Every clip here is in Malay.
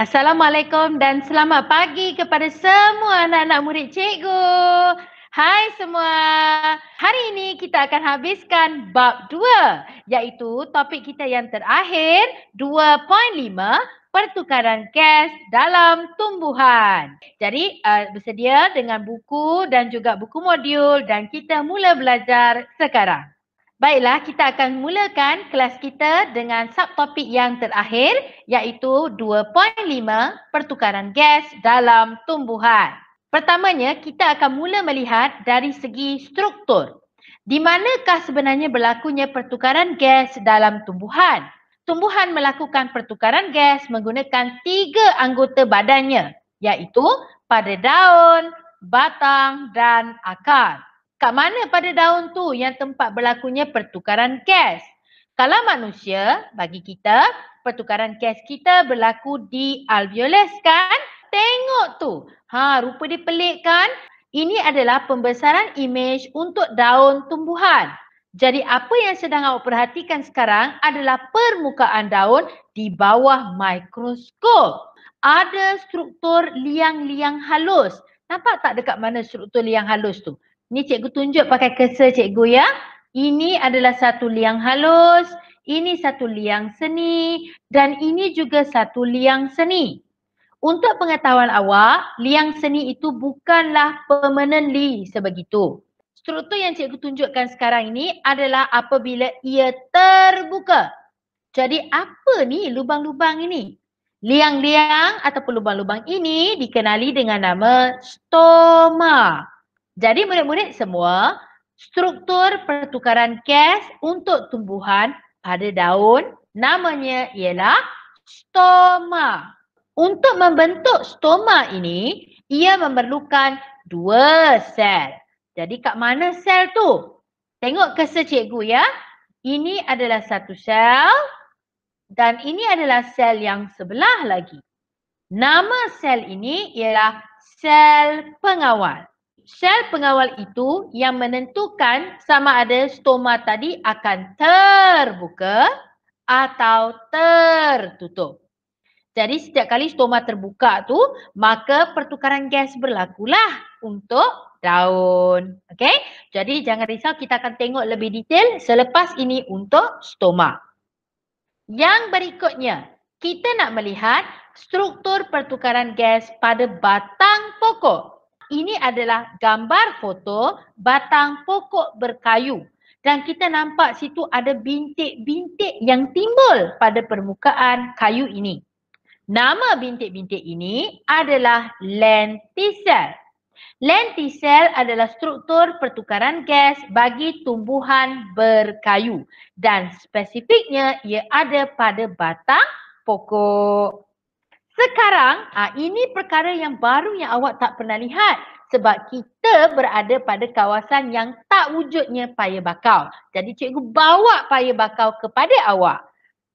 Assalamualaikum dan selamat pagi kepada semua anak-anak murid cikgu. Hai semua. Hari ini kita akan habiskan bab 2 iaitu topik kita yang terakhir 2.5 pertukaran gas dalam tumbuhan. Jadi bersedia dengan buku dan juga buku modul dan kita mula belajar sekarang. Baiklah, kita akan mulakan kelas kita dengan subtopik yang terakhir iaitu 2.5 pertukaran gas dalam tumbuhan. Pertamanya, kita akan mula melihat dari segi struktur. Di manakah sebenarnya berlakunya pertukaran gas dalam tumbuhan? Tumbuhan melakukan pertukaran gas menggunakan 3 anggota badannya iaitu pada daun, batang dan akar. Kat mana pada daun tu yang tempat berlakunya pertukaran gas? Kalau manusia, bagi kita, pertukaran gas kita berlaku di alveolus kan? Tengok tu. Rupa dia pelik kan? Ini adalah pembesaran imej untuk daun tumbuhan. Jadi apa yang sedang awak perhatikan sekarang adalah permukaan daun di bawah mikroskop. Ada struktur liang-liang halus. Nampak tak dekat mana struktur liang halus tu? Ni cikgu tunjuk pakai cursor cikgu ya. Ini adalah satu liang halus, ini satu liang seni dan ini juga satu liang seni. Untuk pengetahuan awak, liang seni itu bukanlah permanently sebegitu. Struktur yang cikgu tunjukkan sekarang ini adalah apabila ia terbuka. Jadi apa ni lubang-lubang ini? Liang-liang ataupun lubang-lubang ini dikenali dengan nama stoma. Jadi murid-murid semua, struktur pertukaran gas untuk tumbuhan pada daun namanya ialah stoma. Untuk membentuk stoma ini, ia memerlukan 2 sel. Jadi kat mana sel tu? Tengok cursor cikgu ya. Ini adalah satu sel dan ini adalah sel yang sebelah lagi. Nama sel ini ialah sel pengawal. Sel pengawal itu yang menentukan sama ada stoma tadi akan terbuka atau tertutup. Jadi setiap kali stoma terbuka tu, maka pertukaran gas berlakulah untuk daun. Okey? Jadi jangan risau, kita akan tengok lebih detail selepas ini untuk stoma. Yang berikutnya, kita nak melihat struktur pertukaran gas pada batang pokok. Ini adalah gambar foto batang pokok berkayu. Dan kita nampak situ ada bintik-bintik yang timbul pada permukaan kayu ini. Nama bintik-bintik ini adalah lentisel. Lentisel adalah struktur pertukaran gas bagi tumbuhan berkayu dan spesifiknya ia ada pada batang pokok. Sekarang, ini perkara yang baru yang awak tak pernah lihat sebab kita berada pada kawasan yang tak wujudnya paya bakau. Jadi cikgu bawa paya bakau kepada awak.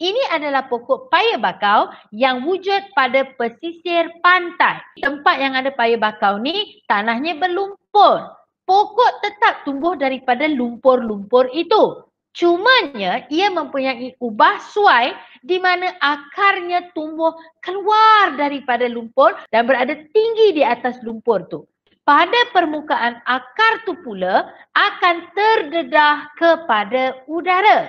Ini adalah pokok paya bakau yang wujud pada pesisir pantai. Tempat yang ada paya bakau ni tanahnya berlumpur. Pokok tetap tumbuh daripada lumpur-lumpur itu. Cumanya ia mempunyai ubah suai di mana akarnya tumbuh keluar daripada lumpur dan berada tinggi di atas lumpur tu. Pada permukaan akar tu pula akan terdedah kepada udara.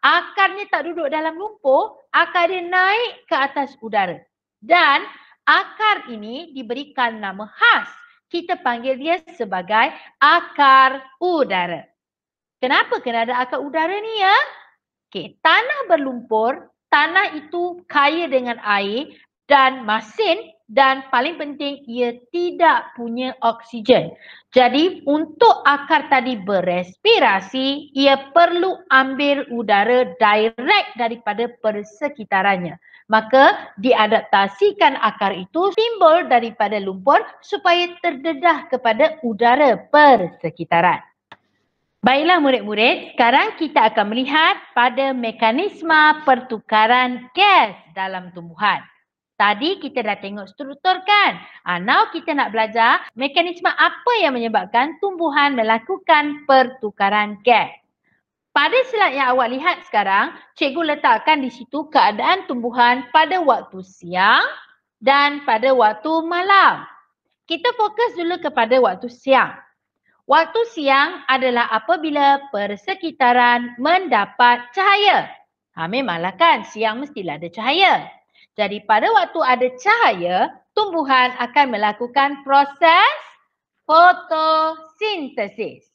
Akarnya tak duduk dalam lumpur, akar dia naik ke atas udara. Dan akar ini diberikan nama khas. Kita panggil dia sebagai akar udara. Kenapa kena ada akar udara ni ya? Okey, tanah berlumpur, tanah itu kaya dengan air dan masin dan paling penting ia tidak punya oksigen. Jadi untuk akar tadi berespirasi, ia perlu ambil udara direct daripada persekitarannya. Maka diadaptasikan akar itu timbul daripada lumpur supaya terdedah kepada udara persekitaran. Baiklah murid-murid, sekarang kita akan melihat pada mekanisme pertukaran gas dalam tumbuhan. Tadi kita dah tengok struktur kan? Now kita nak belajar mekanisme apa yang menyebabkan tumbuhan melakukan pertukaran gas. Pada slide yang awak lihat sekarang, cikgu letakkan di situ keadaan tumbuhan pada waktu siang dan pada waktu malam. Kita fokus dulu kepada waktu siang. Waktu siang adalah apabila persekitaran mendapat cahaya. Memanglah kan siang mestilah ada cahaya. Jadi pada waktu ada cahaya, tumbuhan akan melakukan proses fotosintesis.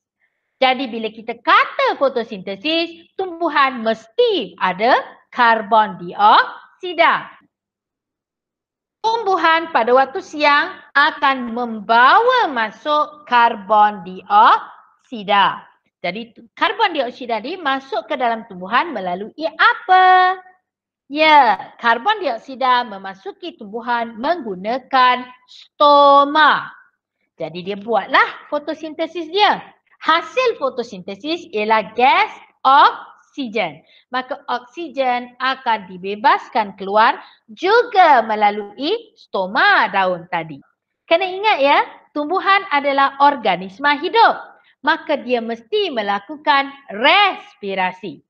Jadi bila kita kata fotosintesis, tumbuhan mesti ada karbon dioksida. Tumbuhan pada waktu siang akan membawa masuk karbon dioksida. Jadi karbon dioksida ini masuk ke dalam tumbuhan melalui apa? Ya, karbon dioksida memasuki tumbuhan menggunakan stoma. Jadi dia buatlah fotosintesis dia. Hasil fotosintesis ialah gas oksigen. Maka oksigen akan dibebaskan keluar juga melalui stoma daun tadi. Kena ingat ya, tumbuhan adalah organisma hidup. Maka dia mesti melakukan respirasi.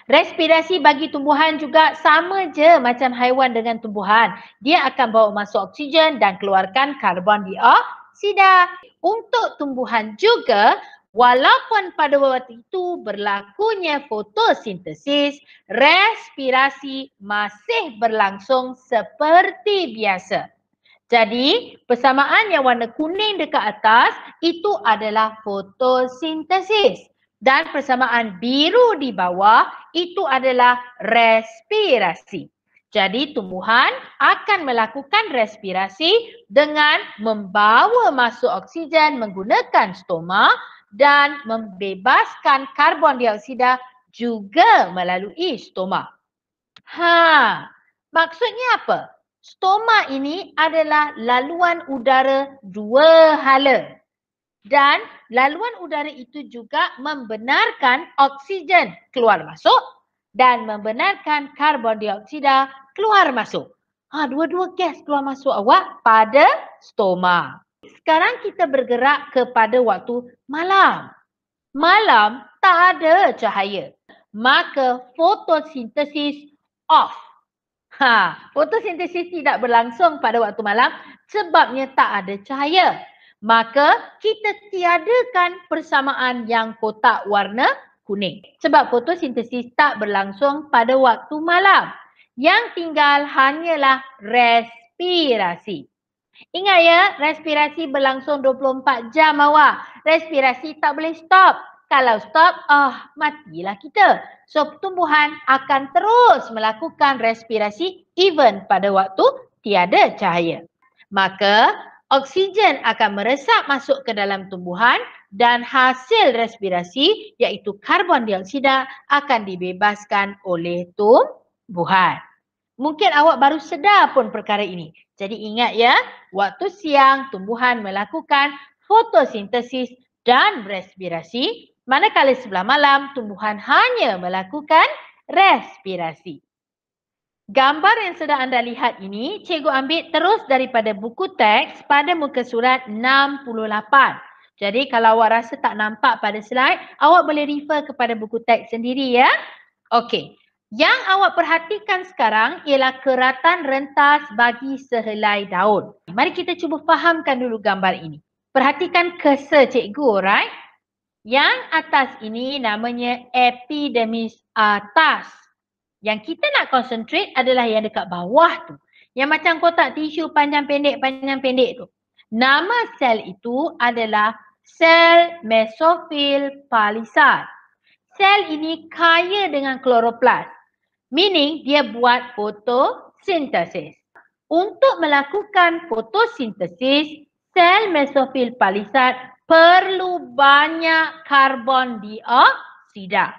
Respirasi bagi tumbuhan juga sama je macam haiwan dengan tumbuhan. Dia akan bawa masuk oksigen dan keluarkan karbon dioksida. Untuk tumbuhan juga, walaupun pada waktu itu berlakunya fotosintesis, respirasi masih berlangsung seperti biasa. Jadi, persamaan yang warna kuning dekat atas itu adalah fotosintesis. Dan persamaan biru di bawah itu adalah respirasi. Jadi tumbuhan akan melakukan respirasi dengan membawa masuk oksigen menggunakan stoma dan membebaskan karbon dioksida juga melalui stoma. Maksudnya apa? Stoma ini adalah laluan udara dua hala. Dan laluan udara itu juga membenarkan oksigen keluar masuk dan membenarkan karbon dioksida keluar masuk. Dua-dua gas keluar masuk awak pada stoma. Sekarang kita bergerak kepada waktu malam. Malam tak ada cahaya. Maka fotosintesis off. Fotosintesis tidak berlangsung pada waktu malam sebabnya tak ada cahaya. Maka kita tiadakan persamaan yang kotak warna kuning. Sebab fotosintesis tak berlangsung pada waktu malam. Yang tinggal hanyalah respirasi. Ingat ya, respirasi berlangsung 24 jam awak. Respirasi tak boleh stop. Kalau stop, matilah kita. So, tumbuhan akan terus melakukan respirasi even pada waktu tiada cahaya. Maka, oksigen akan meresap masuk ke dalam tumbuhan dan hasil respirasi iaitu karbon dioksida akan dibebaskan oleh tumbuhan. Mungkin awak baru sedar pun perkara ini. Jadi ingat ya, waktu siang tumbuhan melakukan fotosintesis dan respirasi, manakala sebelah malam tumbuhan hanya melakukan respirasi. Gambar yang sedang anda lihat ini, cikgu ambil terus daripada buku teks pada muka surat 68. Jadi kalau awak rasa tak nampak pada slide, awak boleh refer kepada buku teks sendiri ya. Okey. Yang awak perhatikan sekarang ialah keratan rentas bagi sehelai daun. Mari kita cuba fahamkan dulu gambar ini. Perhatikan cursor cikgu, right? Yang atas ini namanya epidermis atas. Yang kita nak concentrate adalah yang dekat bawah tu. Yang macam kotak tisu panjang pendek tu. Nama sel itu adalah sel mesofil palisade. Sel ini kaya dengan kloroplast. Meaning dia buat fotosintesis. Untuk melakukan fotosintesis, sel mesofil palisade perlu banyak karbon dioksida.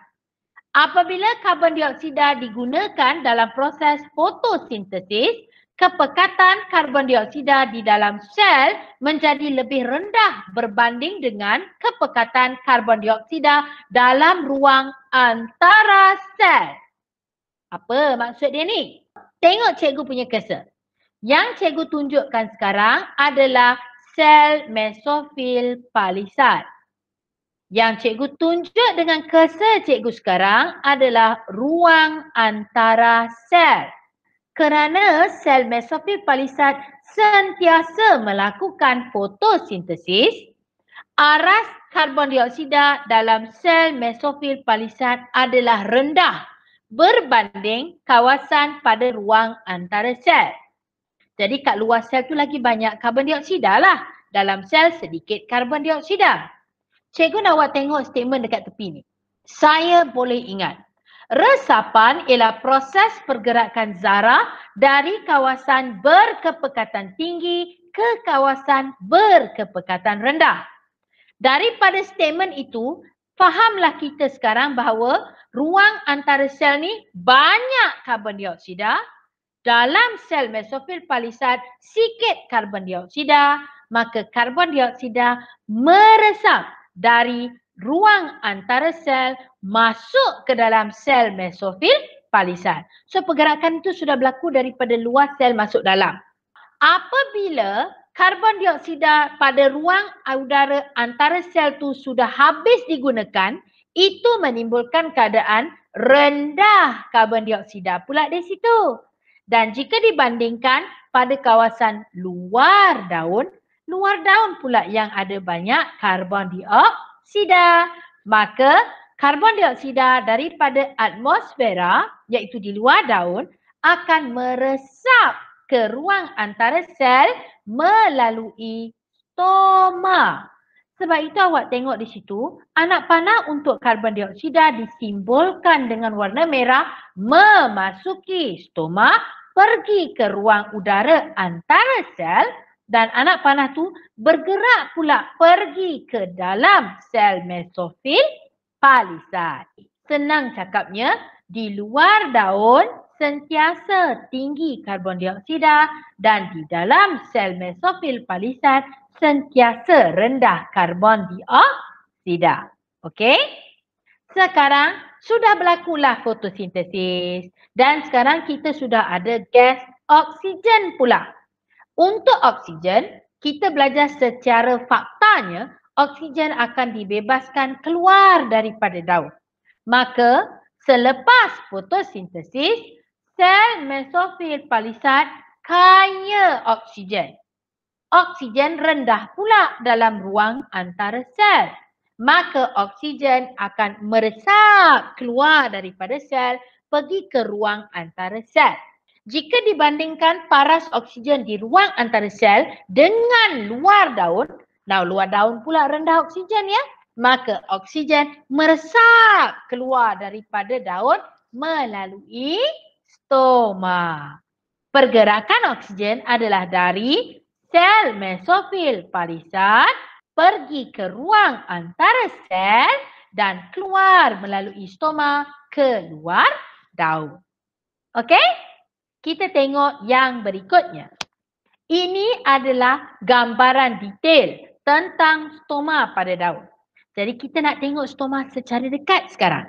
Apabila karbon dioksida digunakan dalam proses fotosintesis, kepekatan karbon dioksida di dalam sel menjadi lebih rendah berbanding dengan kepekatan karbon dioksida dalam ruang antara sel. Apa maksud dia ni? Tengok cikgu punya cursor. Yang cikgu tunjukkan sekarang adalah sel mesofil palisade. Yang cikgu tunjuk dengan cursor cikgu sekarang adalah ruang antara sel. Kerana sel mesofil palisat sentiasa melakukan fotosintesis, aras karbon dioksida dalam sel mesofil palisat adalah rendah berbanding kawasan pada ruang antara sel. Jadi kat luar sel tu lagi banyak karbon dioksida lah. Dalam sel sedikit karbon dioksida. Cikgu nak awak tengok statement dekat tepi ni. Saya boleh ingat. Resapan ialah proses pergerakan zarah dari kawasan berkepekatan tinggi ke kawasan berkepekatan rendah. Daripada statement itu, fahamlah kita sekarang bahawa ruang antara sel ni banyak karbon dioksida. Dalam sel mesofil palisat sikit karbon dioksida, maka karbon dioksida meresap dari ruang antara sel masuk ke dalam sel mesofil palisat. So pergerakan itu sudah berlaku daripada luar sel masuk dalam. Apabila karbon dioksida pada ruang udara antara sel tu sudah habis digunakan, itu menimbulkan keadaan rendah karbon dioksida pula di situ. Dan jika dibandingkan pada kawasan luar daun pula yang ada banyak karbon dioksida. Maka karbon dioksida daripada atmosfera, iaitu di luar daun, akan meresap ke ruang antara sel melalui stoma. Sebab itu awak tengok di situ, anak panah untuk karbon dioksida disimbolkan dengan warna merah memasuki stoma, pergi ke ruang udara antara sel dan anak panah tu bergerak pula pergi ke dalam sel mesofil palisat. Senang cakapnya, di luar daun sentiasa tinggi karbon dioksida dan di dalam sel mesofil palisat sentiasa rendah karbon dioksida. Okey? Sekarang sudah berlakulah fotosintesis dan sekarang kita sudah ada gas oksigen pula. Untuk oksigen, kita belajar secara faktanya oksigen akan dibebaskan keluar daripada daun. Maka selepas fotosintesis, sel mesofil palisat kaya oksigen. Oksigen rendah pula dalam ruang antara sel. Maka oksigen akan meresap keluar daripada sel pergi ke ruang antara sel. Jika dibandingkan paras oksigen di ruang antara sel dengan luar daun, luar daun pula rendah oksigen ya, maka oksigen meresap keluar daripada daun melalui stoma. Pergerakan oksigen adalah dari sel mesofil palisat pergi ke ruang antara sel dan keluar melalui stoma ke luar daun. Okey? Kita tengok yang berikutnya. Ini adalah gambaran detail tentang stoma pada daun. Jadi kita nak tengok stoma secara dekat sekarang.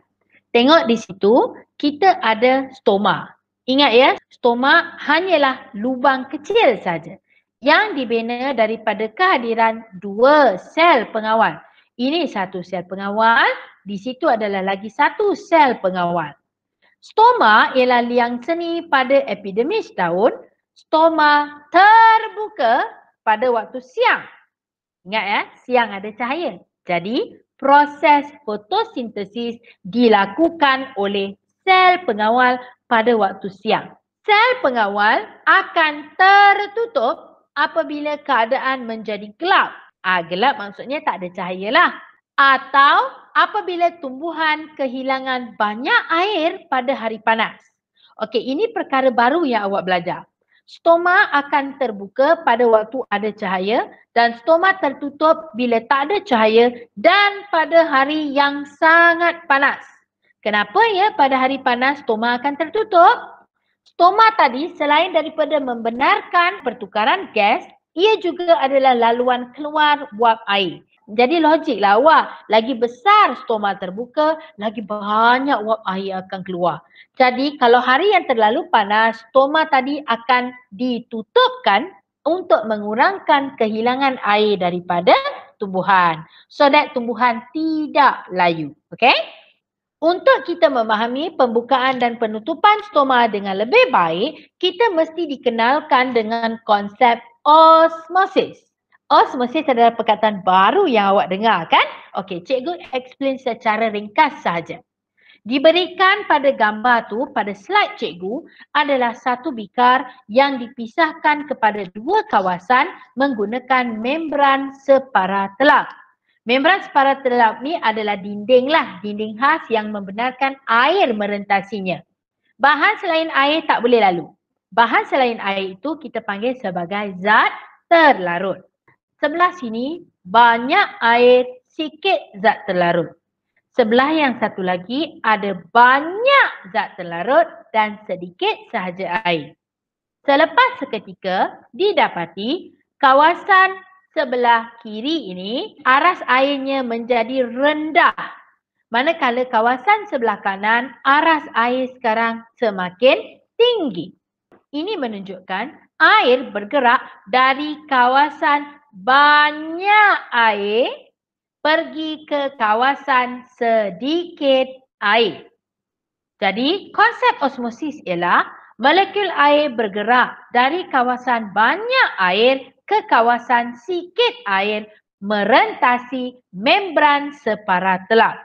Tengok di situ, kita ada stoma. Ingat ya, stoma hanyalah lubang kecil saja yang dibina daripada kehadiran dua sel pengawal. Ini satu sel pengawal, di situ adalah lagi satu sel pengawal. Stoma ialah liang seni pada epidermis daun. Stoma terbuka pada waktu siang. Ingat ya, siang ada cahaya. Jadi, proses fotosintesis dilakukan oleh sel pengawal pada waktu siang. Sel pengawal akan tertutup apabila keadaan menjadi gelap. Gelap maksudnya tak ada cahaya lah. Atau apabila tumbuhan kehilangan banyak air pada hari panas. Okey, ini perkara baru yang awak belajar. Stoma akan terbuka pada waktu ada cahaya dan stoma tertutup bila tak ada cahaya dan pada hari yang sangat panas. Kenapa ya pada hari panas stoma akan tertutup? Stoma tadi selain daripada membenarkan pertukaran gas, ia juga adalah laluan keluar wap air. Jadi logiklah awak, lagi besar stoma terbuka, lagi banyak wap air akan keluar. Jadi kalau hari yang terlalu panas, stoma tadi akan ditutupkan untuk mengurangkan kehilangan air daripada tumbuhan so that tumbuhan tidak layu. Okay? Untuk kita memahami pembukaan dan penutupan stoma dengan lebih baik, kita mesti dikenalkan dengan konsep osmosis. Osmosis adalah perkataan baru yang awak dengar kan? Okey, cikgu explain secara ringkas sahaja. Diberikan pada gambar tu, pada slide cikgu adalah satu bikar yang dipisahkan kepada dua kawasan menggunakan membran separa telap. Membran separa telap ni adalah dinding khas yang membenarkan air merentasinya. Bahan selain air tak boleh lalu. Bahan selain air itu kita panggil sebagai zat terlarut. Sebelah sini banyak air, sikit zat terlarut. Sebelah yang satu lagi ada banyak zat terlarut dan sedikit sahaja air. Selepas seketika didapati kawasan sebelah kiri ini aras airnya menjadi rendah. Manakala kawasan sebelah kanan aras air sekarang semakin tinggi. Ini menunjukkan air bergerak dari kawasan banyak air pergi ke kawasan sedikit air. Jadi konsep osmosis ialah molekul air bergerak dari kawasan banyak air ke kawasan sikit air merentasi membran separa telap.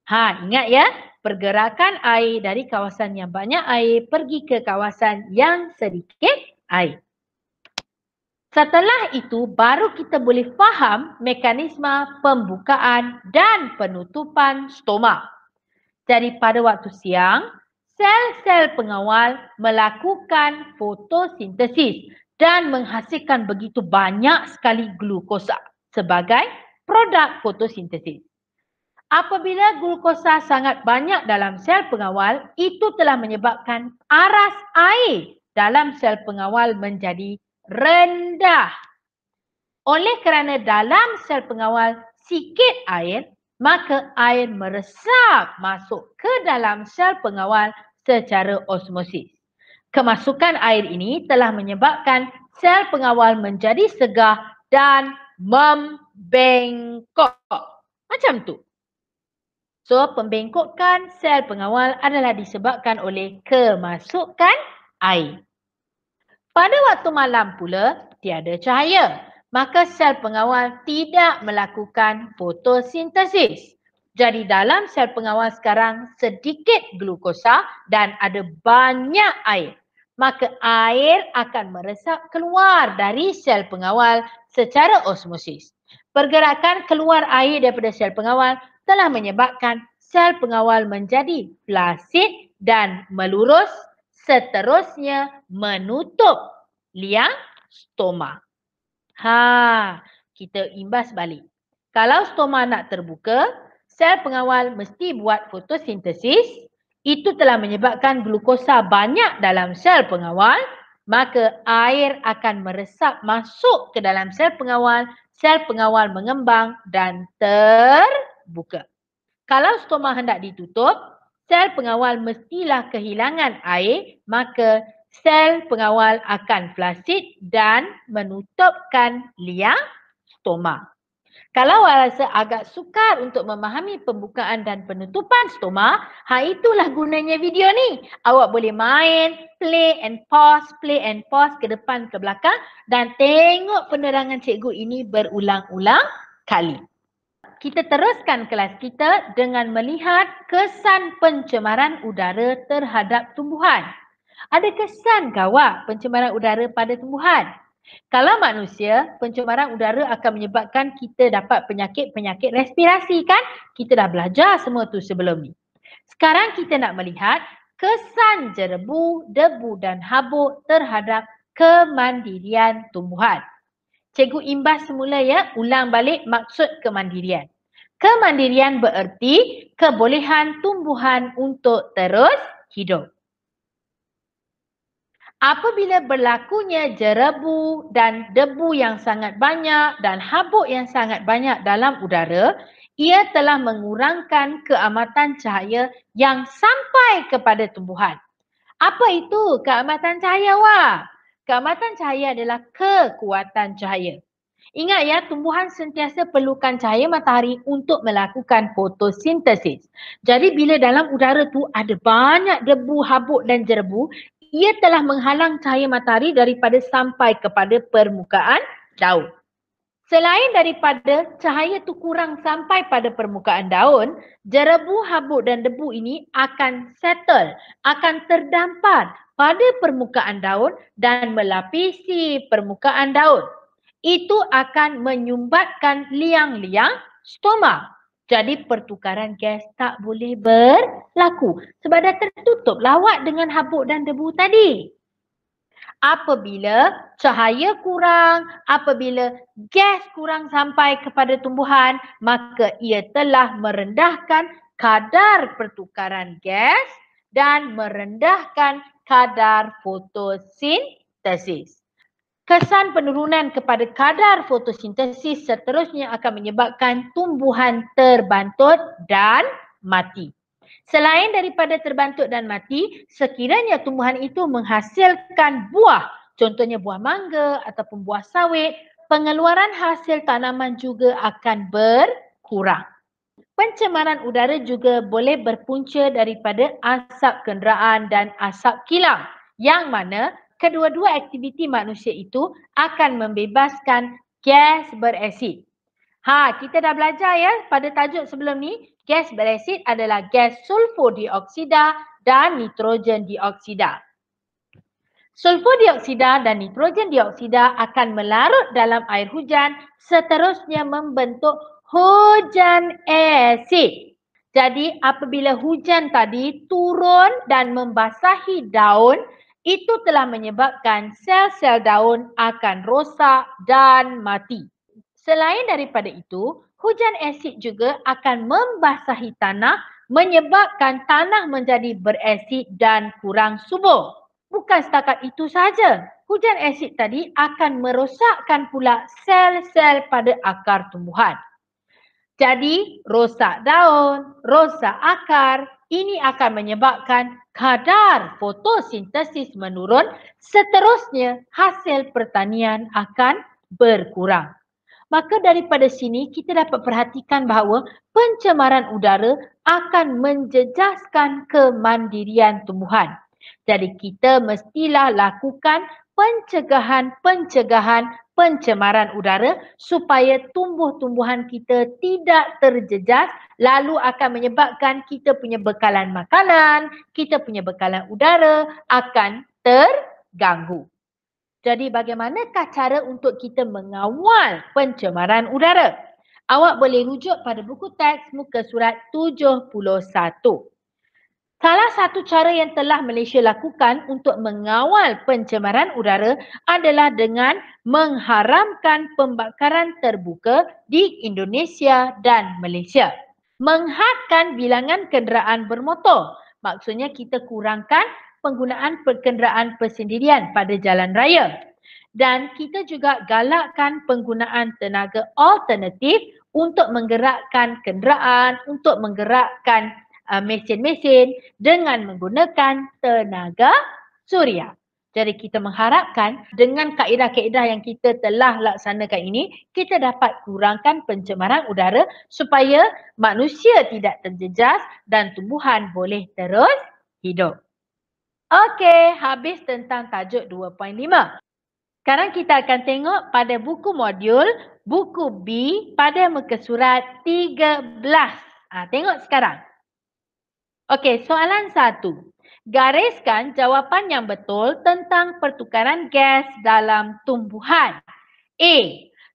Ingat ya, pergerakan air dari kawasan yang banyak air pergi ke kawasan yang sedikit air. Setelah itu baru kita boleh faham mekanisme pembukaan dan penutupan stoma. Jadi pada waktu siang, sel-sel pengawal melakukan fotosintesis dan menghasilkan begitu banyak sekali glukosa sebagai produk fotosintesis. Apabila glukosa sangat banyak dalam sel pengawal, itu telah menyebabkan aras air dalam sel pengawal menjadi rendah. Oleh kerana dalam sel pengawal sikit air, maka air meresap masuk ke dalam sel pengawal secara osmosis. Kemasukan air ini telah menyebabkan sel pengawal menjadi segar dan membengkok. Macam tu. So, pembengkokan sel pengawal adalah disebabkan oleh kemasukan air. Pada waktu malam pula, tiada cahaya. Maka sel pengawal tidak melakukan fotosintesis. Jadi dalam sel pengawal sekarang sedikit glukosa dan ada banyak air. Maka air akan meresap keluar dari sel pengawal secara osmosis. Pergerakan keluar air daripada sel pengawal telah menyebabkan sel pengawal menjadi flasid dan melurus, seterusnya menutup liang stoma. Kita imbas balik. Kalau stoma nak terbuka, sel pengawal mesti buat fotosintesis. Itu telah menyebabkan glukosa banyak dalam sel pengawal, maka air akan meresap masuk ke dalam sel pengawal mengembang dan terbuka. Kalau stoma hendak ditutup, sel pengawal mestilah kehilangan air, maka sel pengawal akan flasid dan menutupkan liang stoma. Kalau awak rasa agak sukar untuk memahami pembukaan dan penutupan stoma, itulah gunanya video ni. Awak boleh main, play and pause ke depan ke belakang dan tengok penerangan cikgu ini berulang-ulang kali. Kita teruskan kelas kita dengan melihat kesan pencemaran udara terhadap tumbuhan. Ada kesan ke awak pencemaran udara pada tumbuhan? Kalau manusia, pencemaran udara akan menyebabkan kita dapat penyakit-penyakit respirasi kan? Kita dah belajar semua tu sebelum ni. Sekarang kita nak melihat kesan jerebu, debu dan habuk terhadap kemandirian tumbuhan. Cikgu imbas semula ya, ulang balik maksud kemandirian. Kemandirian bererti kebolehan tumbuhan untuk terus hidup. Apabila berlakunya jerebu dan debu yang sangat banyak dan habuk yang sangat banyak dalam udara, ia telah mengurangkan keamatan cahaya yang sampai kepada tumbuhan. Apa itu keamatan cahaya, Wak? Keamatan cahaya adalah kekuatan cahaya. Ingat ya, tumbuhan sentiasa perlukan cahaya matahari untuk melakukan fotosintesis. Jadi bila dalam udara tu ada banyak debu, habuk dan jerebu, ia telah menghalang cahaya matahari daripada sampai kepada permukaan daun. Selain daripada cahaya tu kurang sampai pada permukaan daun, jerebu, habuk dan debu ini akan settle, akan terdampar pada permukaan daun dan melapisi permukaan daun. Itu akan menyumbatkan liang-liang stoma. Jadi pertukaran gas tak boleh berlaku sebab dah tertutup lawak dengan habuk dan debu tadi. Apabila cahaya kurang, apabila gas kurang sampai kepada tumbuhan, maka ia telah merendahkan kadar pertukaran gas dan merendahkan kadar fotosintesis. Kesan penurunan kepada kadar fotosintesis seterusnya akan menyebabkan tumbuhan terbantut dan mati. Selain daripada terbantut dan mati, sekiranya tumbuhan itu menghasilkan buah, contohnya buah mangga ataupun buah sawit, pengeluaran hasil tanaman juga akan berkurang. Pencemaran udara juga boleh berpunca daripada asap kenderaan dan asap kilang, yang mana kedua-dua aktiviti manusia itu akan membebaskan gas beresid. Kita dah belajar ya pada tajuk sebelum ni, gas beresid adalah gas sulfur dioksida dan nitrogen dioksida. Sulfur dioksida dan nitrogen dioksida akan melarut dalam air hujan, seterusnya membentuk hujan asid. Jadi apabila hujan tadi turun dan membasahi daun, itu telah menyebabkan sel-sel daun akan rosak dan mati. Selain daripada itu, hujan asid juga akan membasahi tanah, menyebabkan tanah menjadi beresid dan kurang subur. Bukan setakat itu sahaja, hujan asid tadi akan merosakkan pula sel-sel pada akar tumbuhan. Jadi, rosak daun, rosak akar, ini akan menyebabkan kadar fotosintesis menurun, seterusnya hasil pertanian akan berkurang. Maka daripada sini kita dapat perhatikan bahawa pencemaran udara akan menjejaskan kemandirian tumbuhan. Jadi kita mestilah lakukan pencegahan pencemaran udara supaya tumbuh-tumbuhan kita tidak terjejas, lalu akan menyebabkan kita punya bekalan makanan, kita punya bekalan udara akan terganggu. Jadi bagaimanakah cara untuk kita mengawal pencemaran udara? Awak boleh rujuk pada buku teks muka surat 71. Salah satu cara yang telah Malaysia lakukan untuk mengawal pencemaran udara adalah dengan mengharamkan pembakaran terbuka di Indonesia dan Malaysia. Menghadkan bilangan kenderaan bermotor. Maksudnya kita kurangkan penggunaan kenderaan persendirian pada jalan raya. Dan kita juga galakkan penggunaan tenaga alternatif untuk menggerakkan kenderaan, untuk menggerakkan mesin-mesin dengan menggunakan tenaga suria. Jadi kita mengharapkan dengan kaedah-kaedah yang kita telah laksanakan ini, kita dapat kurangkan pencemaran udara supaya manusia tidak terjejas dan tumbuhan boleh terus hidup. Okey, habis tentang tajuk 2.5. Sekarang kita akan tengok pada buku modul, buku B pada muka surat 13. Tengok sekarang. Okey, soalan 1. Gariskan jawapan yang betul tentang pertukaran gas dalam tumbuhan. A.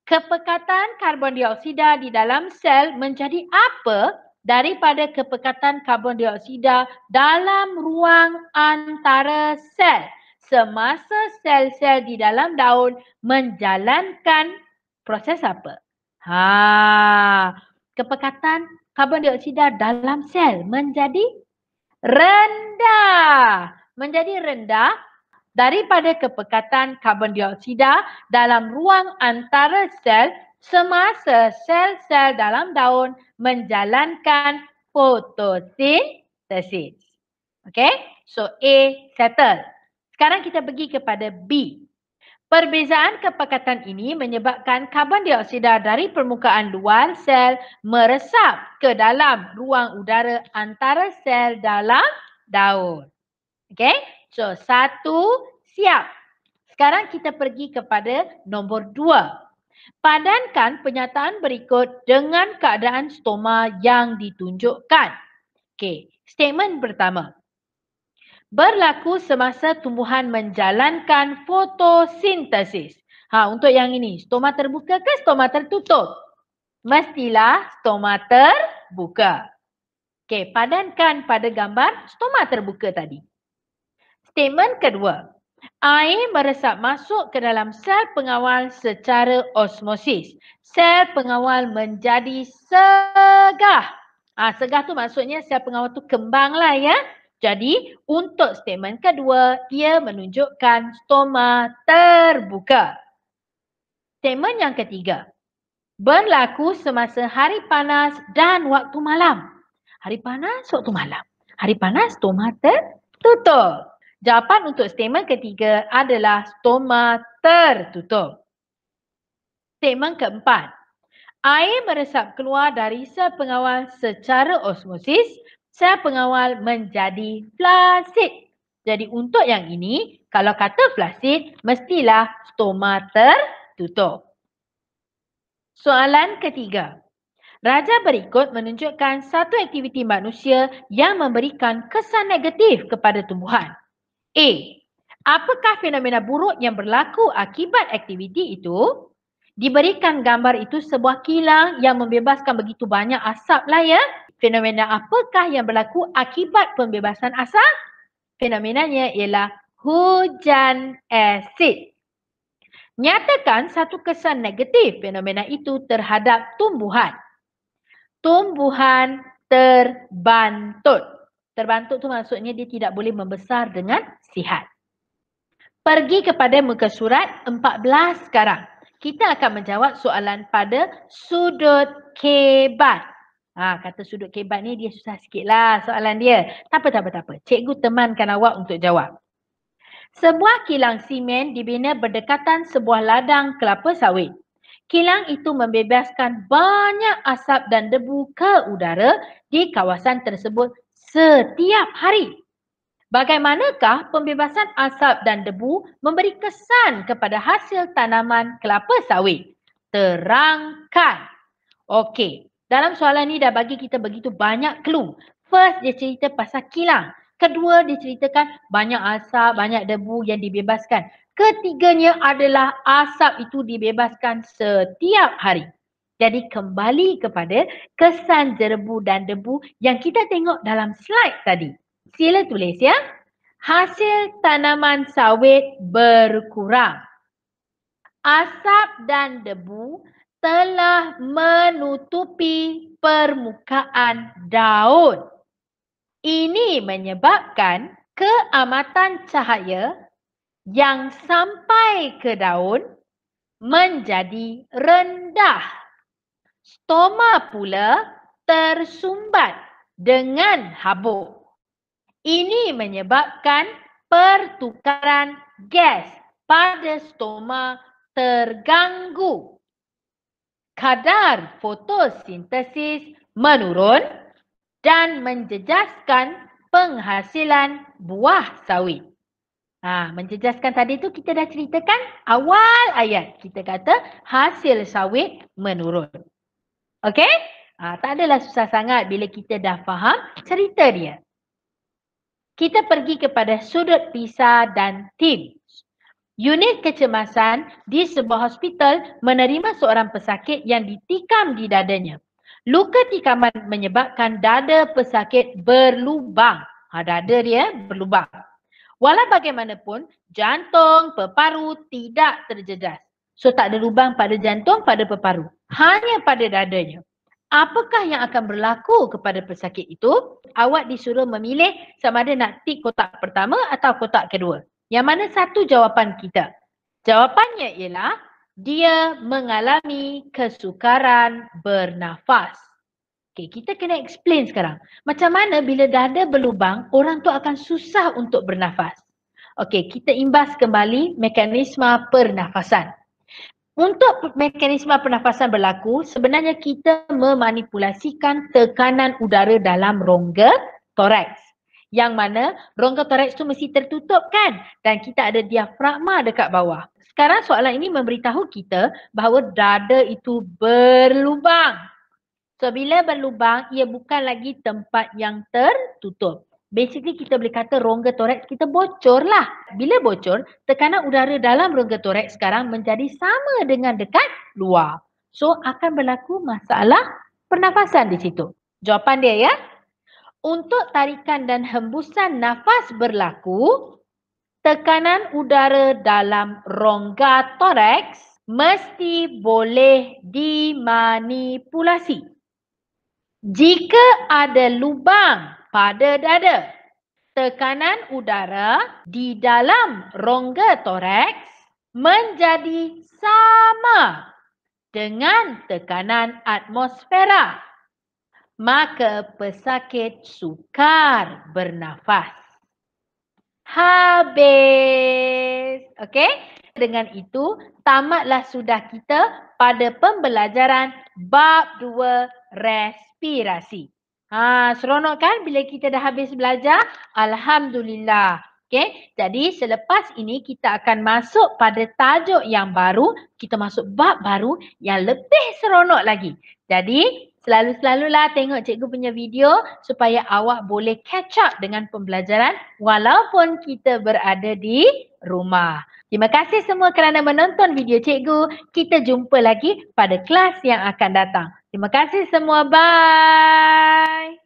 Kepekatan karbon dioksida di dalam sel menjadi apa daripada kepekatan karbon dioksida dalam ruang antara sel semasa sel-sel di dalam daun menjalankan proses apa? Kepekatan karbon dioksida dalam sel menjadi rendah. Menjadi rendah daripada kepekatan karbon dioksida dalam ruang antara sel semasa sel-sel dalam daun menjalankan fotosintesis. Okay, so A settle. Sekarang kita pergi kepada B. Perbezaan kepekatan ini menyebabkan karbon dioksida dari permukaan luar sel meresap ke dalam ruang udara antara sel dalam daun. Okey? So, 1 siap. Sekarang kita pergi kepada nombor 2. Padankan penyataan berikut dengan keadaan stoma yang ditunjukkan. Okey, statement pertama. Berlaku semasa tumbuhan menjalankan fotosintesis. Untuk yang ini, stoma terbuka ke stoma tertutup? Mestilah stoma terbuka. Okey, padankan pada gambar stoma terbuka tadi. Statement kedua. Air meresap masuk ke dalam sel pengawal secara osmosis. Sel pengawal menjadi segah. Segah tu maksudnya sel pengawal tu kembanglah ya. Jadi untuk statement kedua, ia menunjukkan stoma terbuka. Statement yang ketiga. Berlaku semasa hari panas dan waktu malam. Hari panas, waktu malam. Hari panas, stoma tertutup. Jawapan untuk statement ketiga adalah stoma tertutup. Statement keempat. Air meresap keluar dari sel pengawal secara osmosis. Sel pengawal menjadi flasid. Jadi untuk yang ini, kalau kata flasid, mestilah stoma tertutup. Soalan ketiga. Raja berikut menunjukkan satu aktiviti manusia yang memberikan kesan negatif kepada tumbuhan. A. Apakah fenomena buruk yang berlaku akibat aktiviti itu? Diberikan gambar itu sebuah kilang yang membebaskan begitu banyak asap lah ya. Fenomena apakah yang berlaku akibat pembebasan asap? Fenomenanya ialah hujan asid. Nyatakan satu kesan negatif fenomena itu terhadap tumbuhan. Tumbuhan terbantut. Terbantut tu maksudnya dia tidak boleh membesar dengan sihat. Pergi kepada muka surat 14 sekarang. Kita akan menjawab soalan pada sudut kebat. Kata sudut kebat ni dia susah sikit lah soalan dia. Tak apa. Cikgu temankan awak untuk jawab. Sebuah kilang simen dibina berdekatan sebuah ladang kelapa sawit. Kilang itu membebaskan banyak asap dan debu ke udara di kawasan tersebut setiap hari. Bagaimanakah pembebasan asap dan debu memberi kesan kepada hasil tanaman kelapa sawit? Terangkan. Okey, dalam soalan ni dah bagi kita begitu banyak clue. First, dia cerita pasal kilang. Kedua, dia ceritakan banyak asap, banyak debu yang dibebaskan. Ketiganya adalah asap itu dibebaskan setiap hari. Jadi kembali kepada kesan jerebu dan debu yang kita tengok dalam slide tadi. Sila tulis ya. Hasil tanaman sawit berkurang. Asap dan debu telah menutupi permukaan daun. Ini menyebabkan keamatan cahaya yang sampai ke daun menjadi rendah. Stoma pula tersumbat dengan habuk. Ini menyebabkan pertukaran gas pada stoma terganggu. Kadar fotosintesis menurun dan menjejaskan penghasilan buah sawit. Menjejaskan tadi tu kita dah ceritakan awal ayat. Kita kata hasil sawit menurun. Okey? Tak adalah susah sangat bila kita dah faham cerita dia. Kita pergi kepada sudut pisah dan tim. Unit kecemasan di sebuah hospital menerima seorang pesakit yang ditikam di dadanya. Luka tikaman menyebabkan dada pesakit berlubang. Dada dia berlubang. Walau bagaimanapun, jantung, peparu tidak terjejas. So tak ada lubang pada jantung, pada peparu. Hanya pada dadanya. Apakah yang akan berlaku kepada pesakit itu? Awak disuruh memilih sama ada nak tik kotak pertama atau kotak kedua. Yang mana satu jawapan kita? Jawapannya ialah dia mengalami kesukaran bernafas. Okay, kita kena explain sekarang. Macam mana bila dada berlubang, orang tu akan susah untuk bernafas. Okey, kita imbas kembali mekanisme pernafasan. Untuk mekanisme pernafasan berlaku, sebenarnya kita memanipulasikan tekanan udara dalam rongga toraks. Yang mana rongga toraks tu mesti tertutup kan? Dan kita ada diafragma dekat bawah. Sekarang soalan ini memberitahu kita bahawa dada itu berlubang. So bila berlubang, ia bukan lagi tempat yang tertutup. Basically kita boleh kata rongga toraks kita bocor lah. Bila bocor, tekanan udara dalam rongga toraks sekarang menjadi sama dengan dekat luar. So akan berlaku masalah pernafasan di situ. Jawapan dia ya. Untuk tarikan dan hembusan nafas berlaku, tekanan udara dalam rongga toraks mesti boleh dimanipulasi. Jika ada lubang pada dada, tekanan udara di dalam rongga toraks menjadi sama dengan tekanan atmosfera. Maka pesakit sukar bernafas. Habis. Okey? Dengan itu, tamatlah sudah kita pada pembelajaran bab 2 respirasi. Seronok kan bila kita dah habis belajar? Alhamdulillah. Okey, jadi selepas ini kita akan masuk pada tajuk yang baru, kita masuk bab baru yang lebih seronok lagi. Jadi, selalulah tengok cikgu punya video supaya awak boleh catch up dengan pembelajaran walaupun kita berada di rumah. Terima kasih semua kerana menonton video cikgu. Kita jumpa lagi pada kelas yang akan datang. Terima kasih semua. Bye.